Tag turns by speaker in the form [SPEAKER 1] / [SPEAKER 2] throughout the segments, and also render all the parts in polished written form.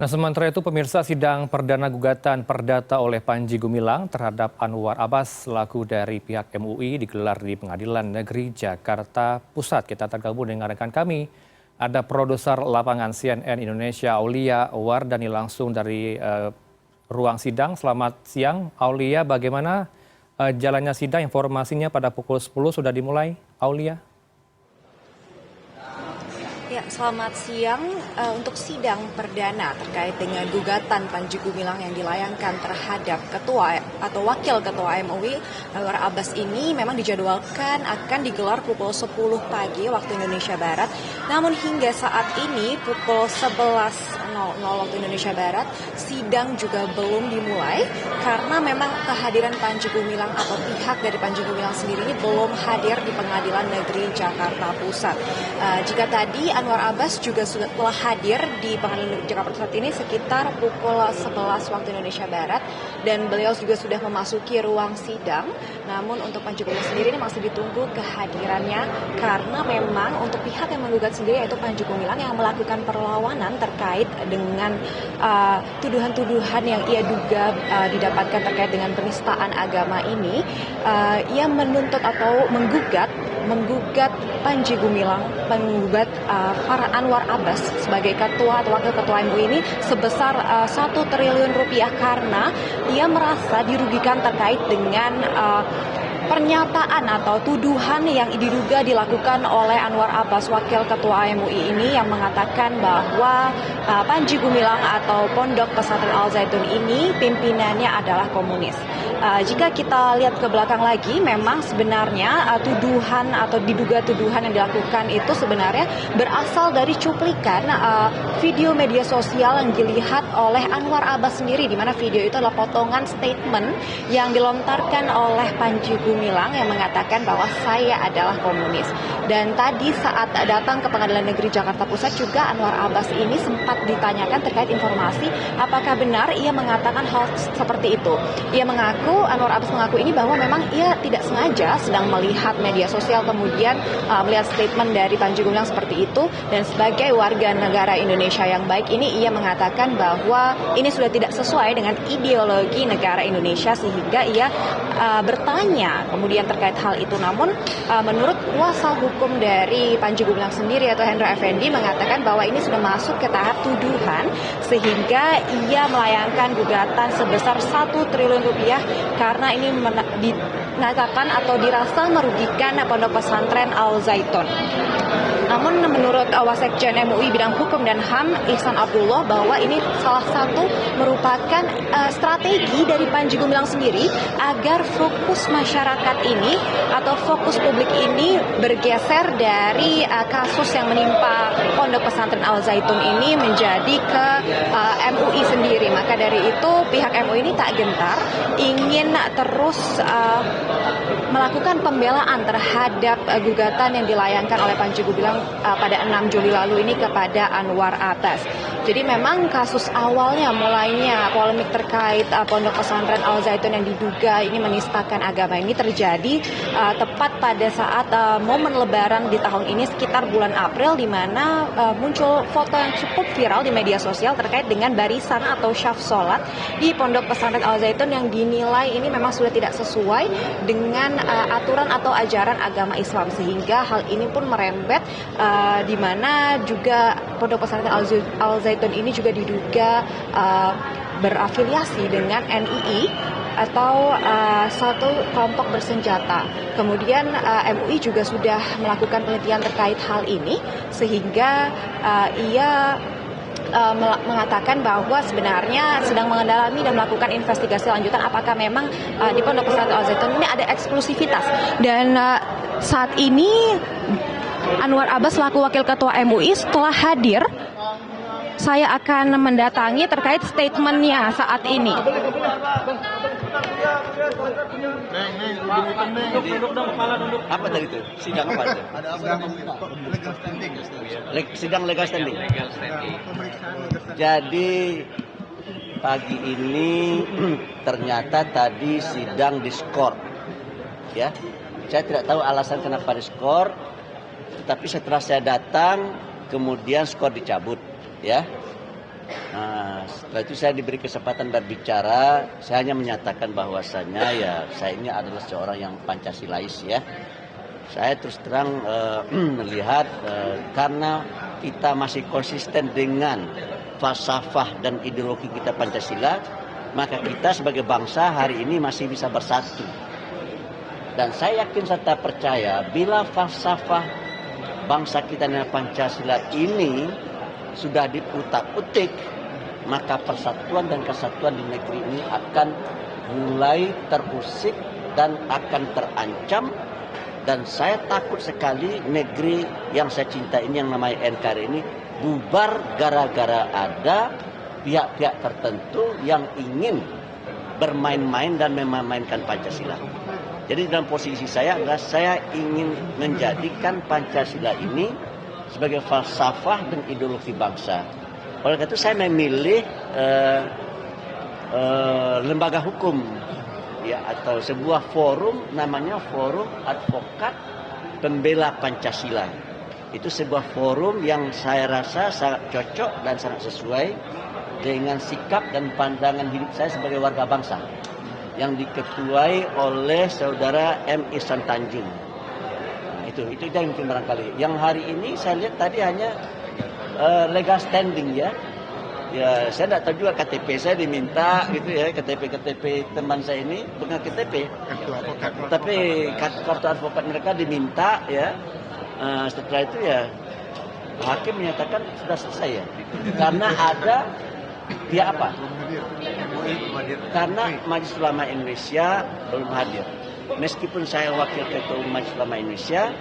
[SPEAKER 1] Nah, sementara itu pemirsa sidang perdana gugatan perdata oleh Panji Gumilang terhadap Anwar Abbas selaku dari pihak MUI digelar di Pengadilan Negeri Jakarta Pusat. Kita tergabung dengan rekan kami, ada produser lapangan CNN Indonesia Aulia Wardani langsung dari ruang sidang. Selamat siang Aulia, bagaimana jalannya sidang? Informasinya pada pukul 10 sudah dimulai, Aulia.
[SPEAKER 2] Ya, selamat siang. Untuk sidang perdana terkait dengan gugatan Panji Gumilang yang dilayangkan terhadap ketua atau wakil ketua MUI Anwar Abbas ini memang dijadwalkan akan digelar pukul 10 pagi waktu Indonesia Barat. Namun hingga saat ini pukul 11.00 waktu Indonesia Barat, sidang juga belum dimulai karena memang kehadiran Panji Gumilang atau pihak dari Panji Gumilang sendiri ini belum hadir di Pengadilan Negeri Jakarta Pusat. Jika tadi Anwar Abbas juga sudah telah hadir di Pengadilan Negeri Jakarta Pusat ini sekitar pukul 11 waktu Indonesia Barat dan beliau juga sudah memasuki ruang sidang. Namun untuk Panji Gumilang sendiri ini masih ditunggu kehadirannya karena memang untuk pihak yang menggugat sendiri yaitu Panji Gumilang yang melakukan perlawanan terkait dengan tuduhan-tuduhan yang ia duga didapatkan terkait dengan penistaan agama ini. Ia menuntut atau menggugat Panji Gumilang, menggugat Anwar Abbas sebagai ketua atau wakil ketua MUI ini sebesar 1 triliun rupiah karena ia merasa dirugikan terkait dengan pernyataan atau tuduhan yang diduga dilakukan oleh Anwar Abbas wakil ketua MUI ini yang mengatakan bahwa Panji Gumilang atau Pondok Pesantren Al Zaitun ini pimpinannya adalah komunis. Jika kita lihat ke belakang lagi, memang sebenarnya tuduhan atau diduga tuduhan yang dilakukan itu sebenarnya berasal dari cuplikan video media sosial yang dilihat oleh Anwar Abbas sendiri, di mana video itu adalah potongan statement yang dilontarkan oleh Panji Gumilang yang mengatakan bahwa saya adalah komunis. Dan tadi saat datang ke Pengadilan Negeri Jakarta Pusat juga Anwar Abbas ini sempat ditanyakan terkait informasi apakah benar ia mengatakan hal seperti itu. Anwar Abbas mengaku ini bahwa memang ia tidak sengaja sedang melihat media sosial kemudian melihat statement dari Panji Gumilang seperti itu, dan sebagai warga negara Indonesia yang baik ini ia mengatakan bahwa ini sudah tidak sesuai dengan ideologi negara Indonesia sehingga ia bertanya kemudian terkait hal itu. Namun menurut kuasa hukum dari Panji Gumilang sendiri atau Hendra Effendi mengatakan bahwa ini sudah masuk ke tahap tuduhan sehingga ia melayangkan gugatan sebesar 1 triliun rupiah karena ini dinyatakan atau dirasa merugikan Pondok Pesantren Al Zaitun. Namun menurut Wasekjen MUI bidang hukum dan HAM Ihsan Abdullah bahwa ini salah satu merupakan strategi dari Panji Gumilang sendiri agar fokus masyarakat ini atau fokus publik ini bergeser dari kasus yang menimpa Pondok Pesantren Al Zaitun ini menjadi ke MUI sendiri. Maka dari itu pihak MUI ini tak gentar ingin terus melakukan pembelaan terhadap gugatan yang dilayangkan oleh Panji Gumilang pada 6 Juli lalu ini kepada Anwar Abbas. Jadi memang kasus awalnya mulainya polemik terkait Pondok Pesantren Al Zaitun yang diduga ini menistakan agama ini terjadi tepat pada saat momen Lebaran di tahun ini sekitar bulan April, di mana muncul foto yang cukup viral di media sosial terkait dengan barisan atau syaf sholat di Pondok Pesantren Al Zaitun yang dinilai ini memang sudah tidak sesuai dengan aturan atau ajaran agama Islam, sehingga hal ini pun merembet di mana juga Pondok Pesantren Al Zaitun ini juga diduga berafiliasi dengan NII atau satu kelompok bersenjata. Kemudian MUI juga sudah melakukan penelitian terkait hal ini sehingga ia mengatakan bahwa sebenarnya sedang mengendalami dan melakukan investigasi lanjutan apakah memang di Pondok Pesantren Al Zaitun ini ada eksklusivitas. Dan saat ini Anwar Abbas selaku wakil ketua MUI setelah hadir, saya akan mendatangi terkait statementnya saat ini.
[SPEAKER 3] Apa tadi itu? Sidang apa itu? Sidang legal standing. Jadi pagi ini ternyata tadi sidang diskor. Ya. Saya tidak tahu alasan kenapa diskor, tetapi setelah saya datang kemudian skor dicabut, ya. Nah, setelah itu saya diberi kesempatan berbicara. Saya hanya menyatakan bahwasannya ya saya ini adalah seorang yang Pancasilais ya. Saya terus terang melihat karena kita masih konsisten dengan falsafah dan ideologi kita Pancasila, maka kita sebagai bangsa hari ini masih bisa bersatu. Dan saya yakin serta percaya bila falsafah bangsa kita dengan Pancasila ini sudah diutak-utik, maka persatuan dan kesatuan di negeri ini akan mulai terusik dan akan terancam. Dan saya takut sekali negeri yang saya cinta ini yang namanya NKRI ini bubar gara-gara ada pihak-pihak tertentu yang ingin bermain-main dan memainkan Pancasila. Jadi dalam posisi saya adalah saya ingin menjadikan Pancasila ini sebagai falsafah dan ideologi bangsa. Oleh karena itu saya memilih lembaga hukum ya atau sebuah forum namanya Forum Advokat Pembela Pancasila. Itu sebuah forum yang saya rasa sangat cocok dan sangat sesuai dengan sikap dan pandangan hidup saya sebagai warga bangsa yang diketuai oleh saudara M. Ihsan Tanjung. Itu yang mungkin barangkali. Yang hari ini saya lihat tadi hanya legal standing ya. Ya, saya tidak tahu juga KTP saya diminta gitu ya, KTP teman saya ini bukan KTP, tapi kartu advokat mereka diminta ya. Setelah itu ya hakim menyatakan sudah selesai ya, karena ada dia apa? Karena Majelis Ulama Indonesia belum hadir. Meskipun saya wakil ketua Majelis Ulama Indonesia,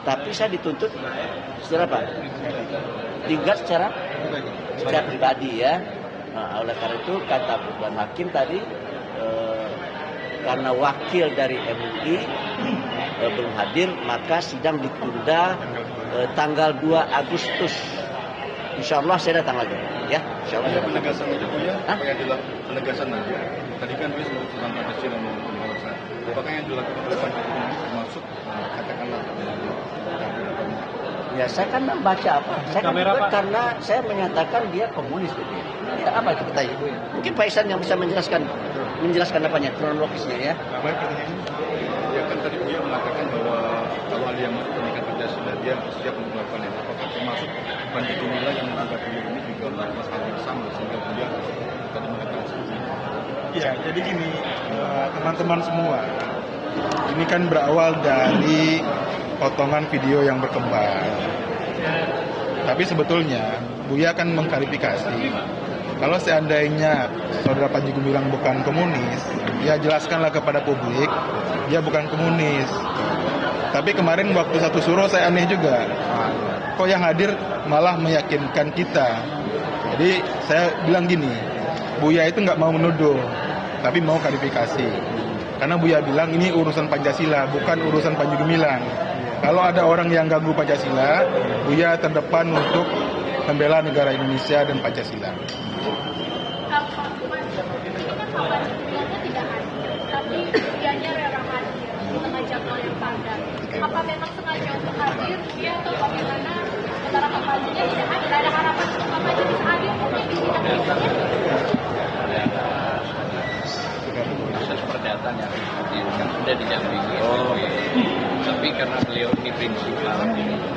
[SPEAKER 3] tapi saya dituntut secara apa? Digugat secara pribadi ya. Nah, oleh karena itu kata Putusan Hakim tadi karena wakil dari MUI belum hadir, maka sidang ditunda tanggal 2 Agustus. Insya Allah saya datang lagi ya. Insya Allah.
[SPEAKER 4] Penegasan itu ya, apa yang dilakukan penegasan aja. Tadi kan dia sudah tentang Pancasila dan bangsa. Apakah yang dilakukan oleh Pak Jokowi termasuk katakanlah
[SPEAKER 3] ya saya kan membaca apa? Saya kan karena saya menyatakan dia komunis gitu ya. Ya apa itu kita ibu? Mungkin Pak Ihsan yang bisa menjelaskan apanya kronologisnya ya.
[SPEAKER 4] Ya kan tadi dia mengatakan bahwa kalau ada yang masuk pendidikan Pancasila dia siap untuk melakukannya. Apakah termasuk Panji Gumilang yang menganggap beliau ini juga melakukan hal yang sama sehingga dia tadi mengatakan seperti itu?
[SPEAKER 5] Ya, jadi gini teman-teman semua, ini kan berawal dari potongan video yang berkembang. Tapi sebetulnya Buya akan mengklarifikasi. Kalau seandainya saudara Panji Gumilang bukan komunis, ya jelaskanlah kepada publik dia bukan komunis. Tapi kemarin waktu satu suro saya aneh juga. Kok yang hadir malah meyakinkan kita. Jadi saya bilang gini, Buya itu nggak mau menuduh, tapi mau klarifikasi. Karena Buya bilang ini urusan Pancasila, bukan urusan Panji Gumilang. Kalau ada orang yang ganggu Pancasila, Buya terdepan untuk membela negara Indonesia dan Pancasila.
[SPEAKER 6] Apa memang sengaja untuk hadir dia atau bagaimana? Sementara Pak Panjinya tidak hadir, ada harapan untuk Pak Panji bisa hadir mungkin di sidang berikutnya.
[SPEAKER 7] Proses perdata yang kan sudah didampingi tapi karena beliau ini prinsipal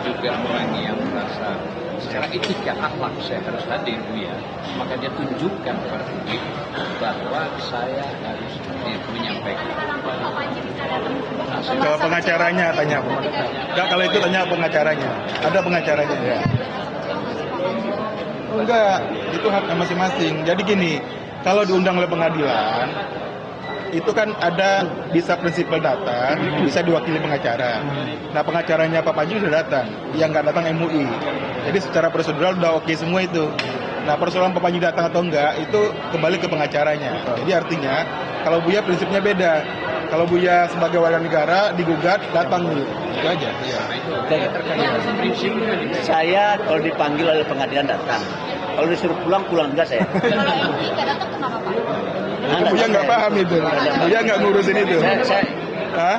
[SPEAKER 7] juga orang yang merasa secara etika akhlak saya harus hadir ya, maka dia tunjukkan kepada publik bahwa saya harus hadir menyampaikan.
[SPEAKER 5] Ke pengacaranya tanya. Enggak, kalau itu tanya pengacaranya. Ada pengacaranya ya. Enggak, itu haknya masing-masing. Jadi gini, kalau diundang oleh pengadilan, itu kan ada bisa prinsipal datang, bisa diwakili pengacara. Nah pengacaranya Pak Panji sudah datang, yang nggak datang MUI. Jadi secara prosedural udah oke semua itu. Nah persoalan Pak Panji datang atau enggak itu kembali ke pengacaranya. Jadi artinya kalau Buya prinsipnya beda. Kalau Buya sebagai warga negara digugat datang dulu, itu aja. Ya.
[SPEAKER 3] Saya kalau dipanggil oleh pengadilan datang. Kalau disuruh pulang juga saya.
[SPEAKER 6] Kalau MUI nggak datang kenapa Pak?
[SPEAKER 5] Buya nggak paham itu. Buya nggak ngurusin itu. Hah?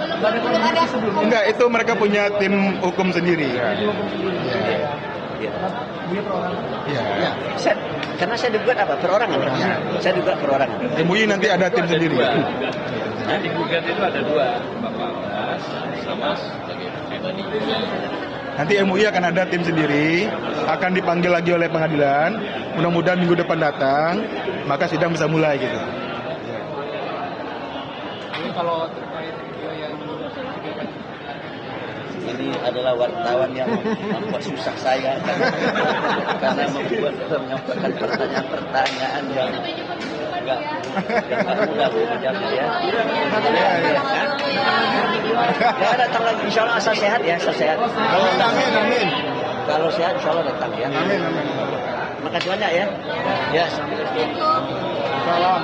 [SPEAKER 5] Enggak, itu mereka punya tim hukum sendiri. Ya.
[SPEAKER 3] Ya.
[SPEAKER 5] Ya.
[SPEAKER 3] Saya Karena saya digugat apa? Perorangan. Saya digugat perorangan.
[SPEAKER 5] MUI nanti ada tim sendiri.
[SPEAKER 7] Yang digugat itu ada 2, Bapak Abbas sama sebagai pribadi.
[SPEAKER 5] Nanti MUI akan ada tim sendiri, akan dipanggil lagi oleh pengadilan. Mudah-mudahan minggu depan datang, maka sidang bisa mulai gitu.
[SPEAKER 7] Ini kalau terkait video yang
[SPEAKER 3] Ini adalah wartawan yang membuat susah saya karena menyampaikan pertanyaan-pertanyaan yang enggak mudah dijawab ya. Ya datang lagi, insya Allah asal sehat ya, asal sehat.
[SPEAKER 5] Amin.
[SPEAKER 3] Kalau sehat insya Allah datang ya.
[SPEAKER 5] Amin.
[SPEAKER 3] Makasih banyak ya. Ya.
[SPEAKER 5] Salam.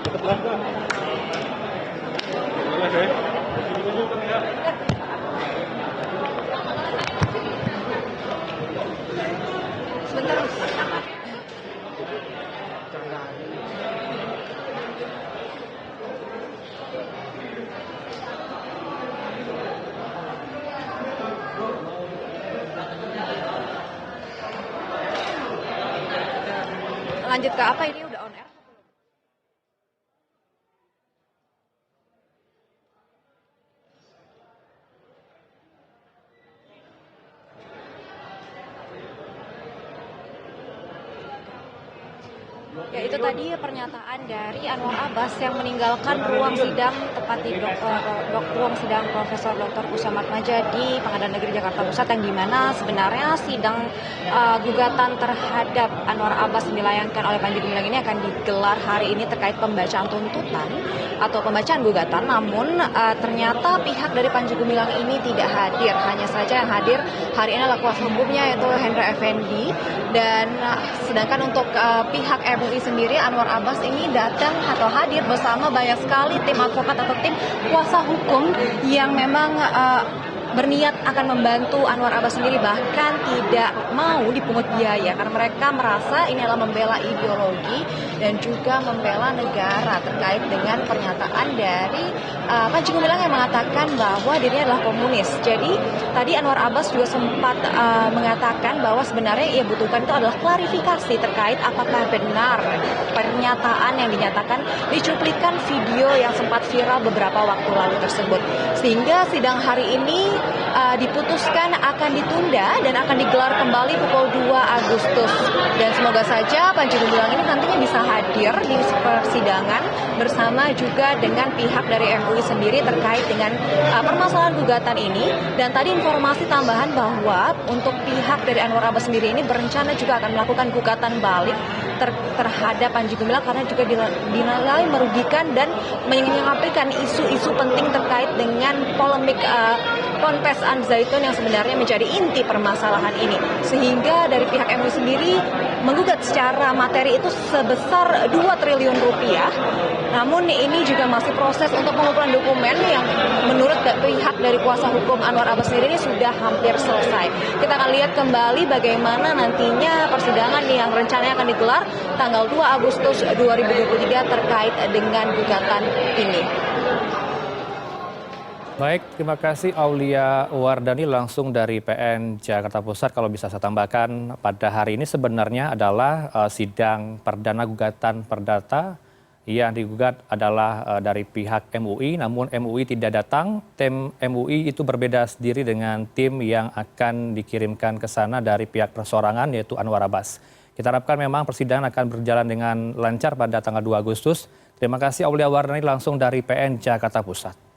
[SPEAKER 2] Sebentar. Lanjut ke apa ini udah on air? Ya itu tadi pernyataan dari Anwar Abbas yang meninggalkan ruang sidang tepat di ruang sidang Profesor Dr. Usam Atmaja di Pengadilan Negeri Jakarta Pusat yang dimana sebenarnya sidang gugatan terhadap Anwar Abbas yang dilayangkan oleh Panji Gumilang ini akan digelar hari ini terkait pembacaan tuntutan atau pembacaan gugatan. Namun ternyata pihak dari Panji Gumilang ini tidak hadir. Hanya saja yang hadir hari ini adalah kuasa hukumnya yaitu Hendra Effendi dan sedangkan untuk pihak MUI sendiri Anwar Abbas ini datang atau hadir bersama banyak sekali tim advokat atau tim kuasa hukum yang memang berniat akan membantu Anwar Abbas sendiri, bahkan tidak mau dipungut biaya karena mereka merasa ini adalah membela ideologi dan juga membela negara terkait dengan pernyataan dari Panji Gumilang yang mengatakan bahwa dirinya adalah komunis. Jadi tadi Anwar Abbas juga sempat mengatakan bahwa sebenarnya ia butuhkan itu adalah klarifikasi terkait apakah benar pernyataan yang dinyatakan di cuplikan video yang sempat viral beberapa waktu lalu tersebut. Sehingga sidang hari ini diputuskan akan ditunda dan akan digelar kembali pukul 2 Agustus. Dan semoga saja Panji Gumilang ini nantinya bisa hadir di persidangan bersama juga dengan pihak dari MUI sendiri terkait dengan permasalahan gugatan ini. Dan tadi informasi tambahan bahwa untuk pihak dari Anwar Abbas sendiri ini berencana juga akan melakukan gugatan balik terhadap Panji Gumilang karena juga dinilai merugikan dan menyampaikan isu-isu penting terkait dengan polemik Ponpes Al Zaitun yang sebenarnya menjadi inti permasalahan ini. Sehingga dari pihak MUI sendiri menggugat secara materi itu sebesar 2 triliun rupiah. Namun ini juga masih proses untuk pengumpulan dokumen yang menurut pihak dari kuasa hukum Anwar Abbas sendiri ini sudah hampir selesai. Kita akan lihat kembali bagaimana nantinya persidangan yang rencananya akan digelar tanggal 2 Agustus 2023 terkait dengan gugatan ini.
[SPEAKER 1] Baik, terima kasih Aulia Wardani langsung dari PN Jakarta Pusat. Kalau bisa saya tambahkan, pada hari ini sebenarnya adalah sidang perdana gugatan perdata yang digugat adalah dari pihak MUI, namun MUI tidak datang. Tim MUI itu berbeda sendiri dengan tim yang akan dikirimkan ke sana dari pihak persorangan yaitu Anwar Abbas. Kita harapkan memang persidangan akan berjalan dengan lancar pada tanggal 2 Agustus. Terima kasih Aulia Wardani langsung dari PN Jakarta Pusat.